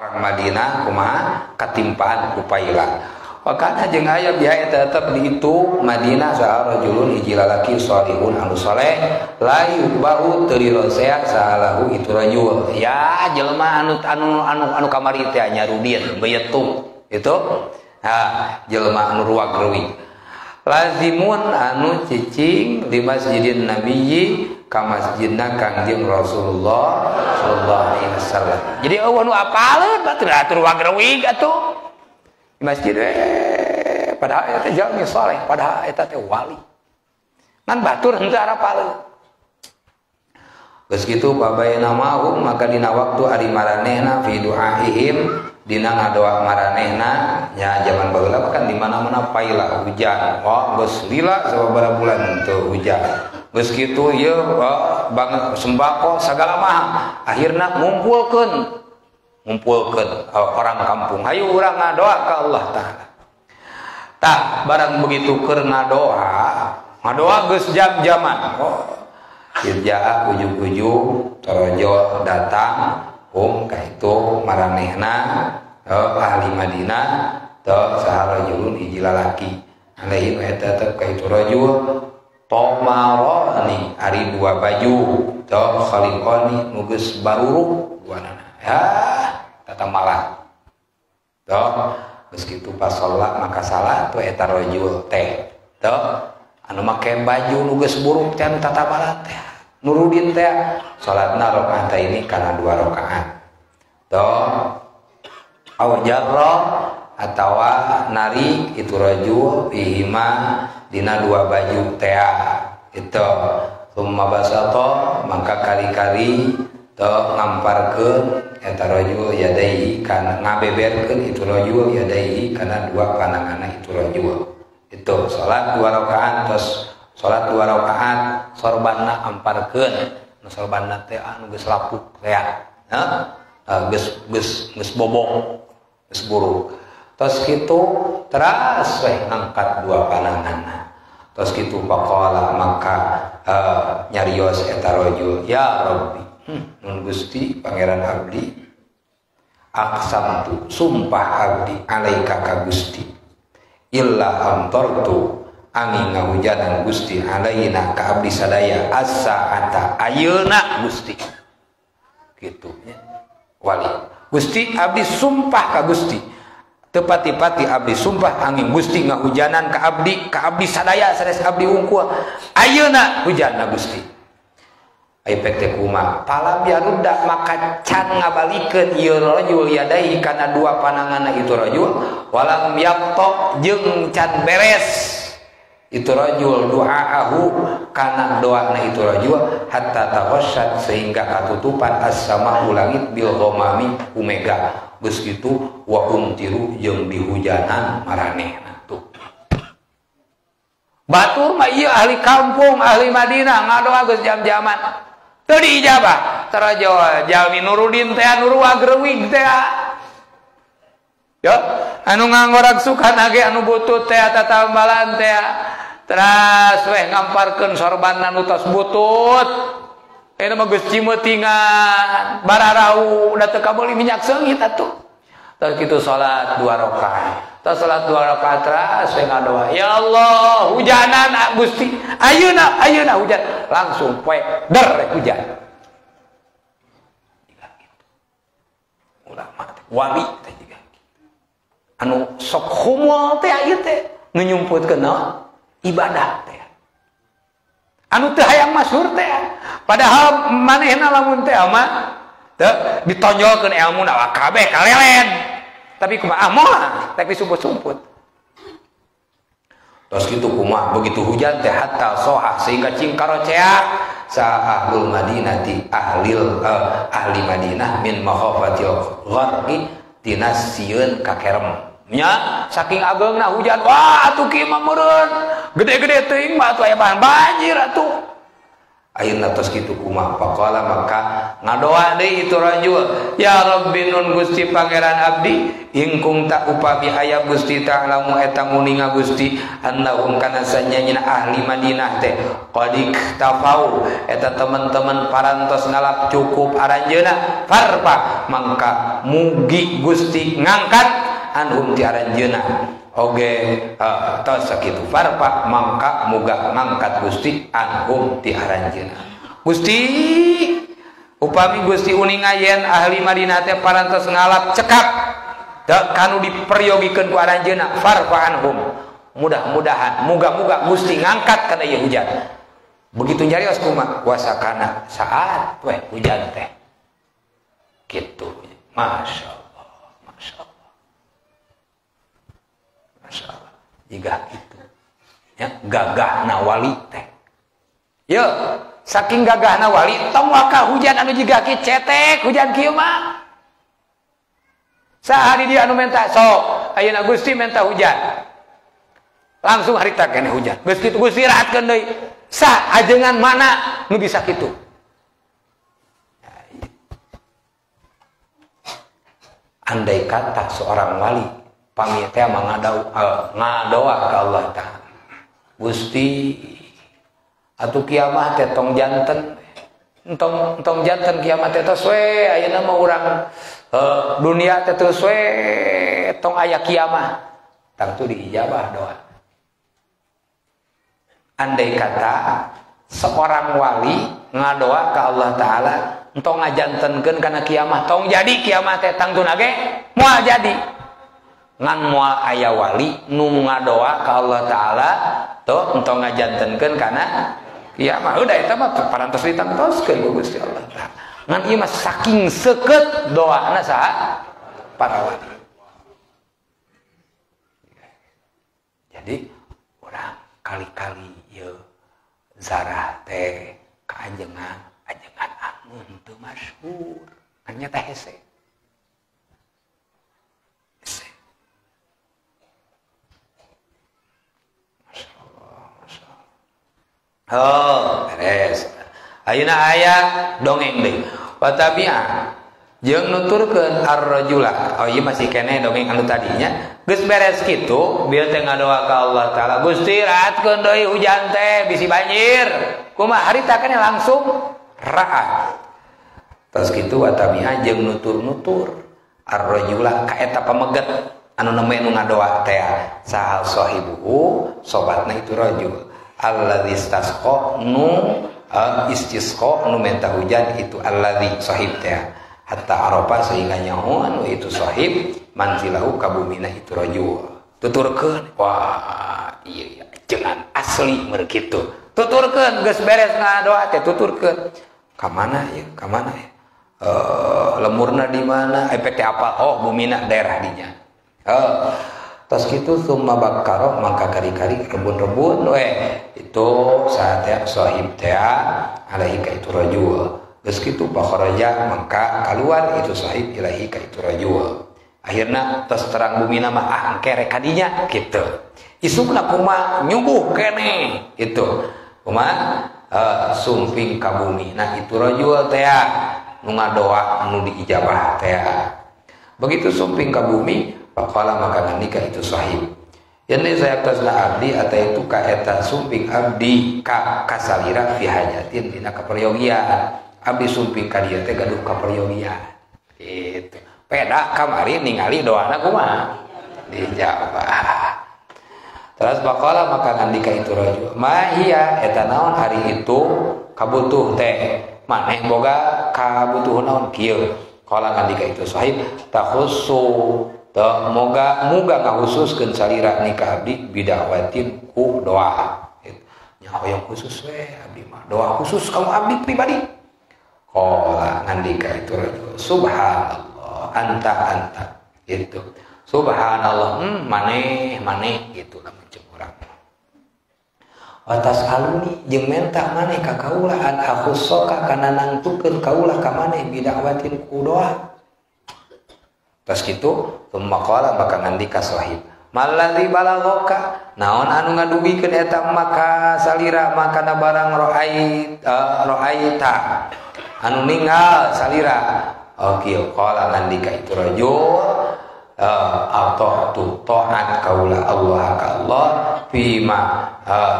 orang Madinah kumaha katimpaan ku Paila. Wakana jeung aya biaya tetep di itu Madinah saha rajulun hiji lalaki salihun anu saleh la yubahu teu dirosea sahalahu itu rajul. Ya jelema anu kamari teh nyarudin beyetung itu. Nah, jelema anu ruwag reuwig. Lazimun anu cicing di masjidin nabiyyi ka masjidna Kangjeng Rasulullah sallallahu alaihi wasallam. Jadi anu apaleun batur ruwag reuwig atuh. Di masjid padahal eta jalmi saleh, padahal eta teh wali. Ngan batur henteu arapaleun. Geus kitu babayna mahum maka dina waktu ari maranehna fi du'aihim dina ngadoa maranehna nya zaman baheula kan di mana-mana paila hujan. Oh geus lila sababaraha bulan teu hujan. Geus kitu ieu banget sembako sagala mah akhirna ngumpulkeun orang kampung hayu urang ngadoa ka Allah taala. Tah barang begitu keur ngadoa geus jam-jaman. Irjaa ujug-ujug torojo datang ka itu maranehna ahli Madinah teu saharajulun hiji lalaki alaihi eta teh ka itu rajul tomaroni ari dua baju teu khaliqani nu geus baruruk duanana. Ya tata malah toh geus kitu pas salat maka salat tuh eta rajul teh toh anu make baju nu geus buruk teh tata malah teh nurudin teh salatna rakaat ini kana 2 rakaat toh aw jarra atawa nari itu rajul ihima dina 2 baju teh itu summa basata maka kali-kali teu ngamparkeun eta rajul yadaihi kana ngabeberkeun itu rajul yadaihi kana 2 pananganna itu rajul. Itu salat 2 rakaat terus salat 2 rakaat sorbanna amparkeun. Nu sorbanna teh anu geus lapuk teh. Geus bobok, geus buruk. Terus kitu teras we ngangkat 2 pananganna. Terus kitu faqala maka nyarios eta rajul ya Rabbi nun Gusti pangeran abdi aqsamtu sumpah abdi alaika ka Gusti illa amtartu angin ngahujanan Gusti alaina ka abdi sadaya as-saata ayeuna Gusti kitu nya wali Gusti abdi sumpah ka Gusti teu pati-pati abdi sumpah angin Gusti ngahujanan ka abdi sadaya sanes abdi unggul ayeuna hujanna Gusti. Aipek teh kumaha palam yarudda maka can ngabalikeun ieu rajul yadai kana 2 pananganna itu rajul walam yaqta jeung can beres itu rajul doaahu kana doana itu rajul hatta tawassat sehingga katutupan as-sama'u langit bil ghamami umega geus kitu wa umtiru jeung dihujanan maranehna tuh batur mah ieu ahli kampung ahli Madinah ngadoa geus jam-jaman teu diijabah tarajo jalmi nurudin teh anu ruwag reuwig teh yo anu ngangoragsukan age anu butut teh tatambalan teh teras weh ngamparkeun sorbanna nu tos butut eta mah geus cimeutingan bararau da teu kabeuli minyak seungit atuh terus kitu salat 2 rakaat terus salat 2 rakaat teras we ngadoa ya Allah hujanan Gusti ayeuna hujan langsung poe der hujan ulama wali teh juga anu sok humul teh ieu teh nyumputkeun ibadah teh anu teu hayang masyhur teh padahal manehna lamun teh mah teu ditonjolkeun ilmuna wa kabeh kalelen tapi kumaha moal tek disumput-sumput terus kitu kumaha begitu hujan teh hatta soha sehingga cingkaroceak sa ahlul madinati ahli Madinah min makhafatil gharqi tina sieun kakerem nya saking ageungna hujan wah atuh kieu mah meureun gede-gede teuing mah atuh aya bahan banjir atuh ayeuna tos kitu kumaha faqala maka ngadoa deui itu rajul ya rabbi nun Gusti pangeran abdi ingkung tak upami aya Gusti ta'lamu eta nguninga Gusti annahum kana sanyana ahli Madinah teh qadik tafau eta teman-teman parantos ngalap cukup aranjeuna farpa mangka mugi Gusti ngangkat anhum ti aranjeuna oge tos sakitu farpa mangka muga ngangkat Gusti anhum ti aranjeuna Gusti upami Gusti uninga yen ahli Madinah teh parantos ngalap cekap da kanu diperyogikeun ku aranjeuna farfa anhum mudah-mudahan muga-muga Gusti ngangkat kana ieu hujan begitu nyarios kumaha wasakana saat we hujan teh kitu masyaallah masyaallah masyaallah jiga kitu ya gagahna wali teh ye saking gagahna wali tong waka hujan anu jiga kieu cetek hujan kieu mah sahari dia anu menta sok ayeuna Gusti menta hujan langsung harita keneh hujan geus kitu Gusti raatkeun deui sa ajengan mana nu bisa kitu andai kata seorang wali pamieu ngadoa ka Allah Ta'ala Gusti atuh kiamat teh tong janten entong janten kiamat teh tos we ayeuna mah urang dunia teh terus we tong aya kiamat tangtu diijabah doa andai kata seorang wali ngadoa ka Allah Ta'ala entong ngajantenkeun kana kiamat tong jadi kiamat teh tangtuna ge moal jadi ngan moal aya wali nu ngadoa ka Allah Ta'ala tuh entong ngajantenkeun kana kiamat udah eta mah parantos ditangtoskeun ku Gusti Allah Ta'ala ngan ieu mah saking seukeut doana saha para wali jadi urang kali-kali ieu zarah teh kaajengan amun teu masyhur kan nya teh hese oh beres ayeuna aya dongeng deui wa tabi'a jeung nuturkeun ar-rajula oh ieu masih keneh dongeng anu tadinya geus beres kitu bieu teh ngadoa ka Allah Ta'ala Gusti raatkeun deui hujan teh bisi banjir kumaha harita keneh langsung raat tos kitu wa tabi'a jeung nutur-nutur ar-rajula ka eta pameget anu neme nu ngadoa teh sahal sahibu sobatna itu rajul alladzi istasqa nu istisqa nu minta hujan itu alladzi sahib teh hatta arafa sehingga nyaho anu itu sahib manzilahu kabumina itu rajul tuturkeun wah iya jangan asli meur kitu tuturkeun geus beres ngadoa teh tuturkeun ka mana ya lemurna di mana PT apa oh bumina daerah dinya tos kitu summa bakkaro mangka kari-kari rebun-rebun we itu saatnya sahib teh alaihi ka itu rajul geus kitu pakharaja mangka keluar itu sahib ilahi ka itu rajul akhirna tos terang bumina mah engke rek kadinya kitu isukna kumaha nyuguh keneh itu kumaha sumping ka bumi nah itu rajul teh nu ngadoa anu diijabah teh begitu sumping ka bumi faqala maka ngandika itu sahib yanni saya tasna abdi ataitu ka eta sumping abdi ka kasalira fi hajatin dina kaperyogian abdi sumping ka dieu teh gaduh kaperyogian gitu peda kamari ningali doana kumaha dijabah terus faqala maka ngandika itu rajul ma hiya eta naon hari itu kabutuh teh maneh boga kabutuh naon kieu qala ngandika itu sahib takhussu tah moga ngakhususkeun salira nikah abdi bidakwatin ku doa nya hoyong khusus we abdi mah doa khusus kamu abdi pribadi qala ngandika itu subhanallah anta gitu subhanallah maneh gitu lamun ceuk urang atas aluni jeung menta maneh ka kaula an akhusoka kana nangtukeun kaula ka maneh bidakwatin ku doa tas kitu tsumma qala maka ngandika sahib Maladzi balagoka naon anu ngadugikeun eta maka salira makana barang roaita anu ninggal salira kieu qala nandika itu rajul atau tu taat kaula Allah ka Allah fima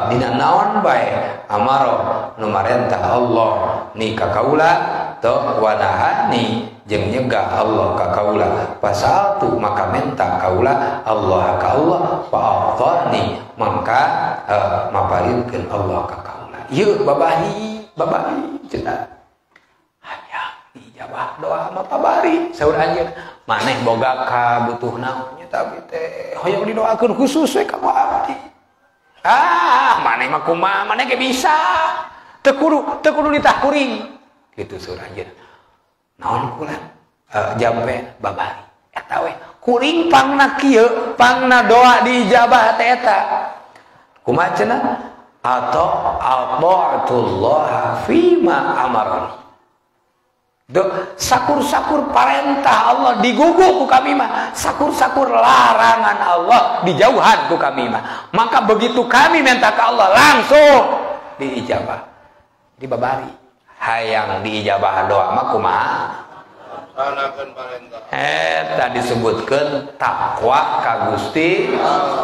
dina naon bae amaro nu marentah Allah ni ka kaula teu wanahani jeung nyegah Allah ka kaula pasatu maka minta kaula Allah ka Allah fa'atani maka maparinkeun Allah ka kaula ieu babahi cenah hayang dijabah doa mah pabari saur anjeun maneh boga kabutuh naon nya tapi teh hoyong didoakeun khusus we ka abdi maneh mah kumaha maneh ge bisa teu kudu ditah kuring kitu saur anjeun naon kula jampe babari eta we kuring pangna kieu pangna doa diijabah teh eta kumaha cenah atau ata'atullah fima amarani sakur-sakur parentah Allah diguguk ku kami mah sakur-sakur larangan Allah dijauhan ku kami mah maka begitu kami minta ke Allah langsung diijabah dibabari hayang diijabah doa mah kumaha eta disebutkeun takwa ka Gusti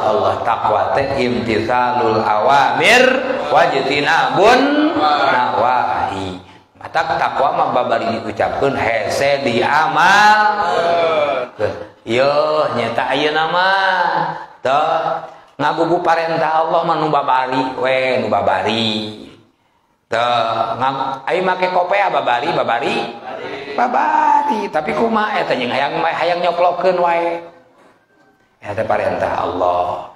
Allah takwa teh imtitsalul awamir wajtinabun nawahi mata takwa mah babari diucapkeun hese diamal yo nyata ayeuna mah teu ngagugu parentah Allah mah nu babari we nu babari teu ai make kopea babari tapi kumaha eta jeung hayang nyoplokeun wae eta parentah Allah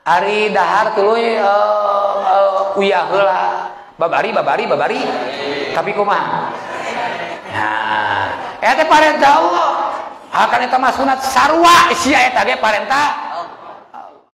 ari dahar tuluy uyah heula babari tapi kumaha nah eta parentah Allah akan eta mah sunat sarua sia eta ge parentah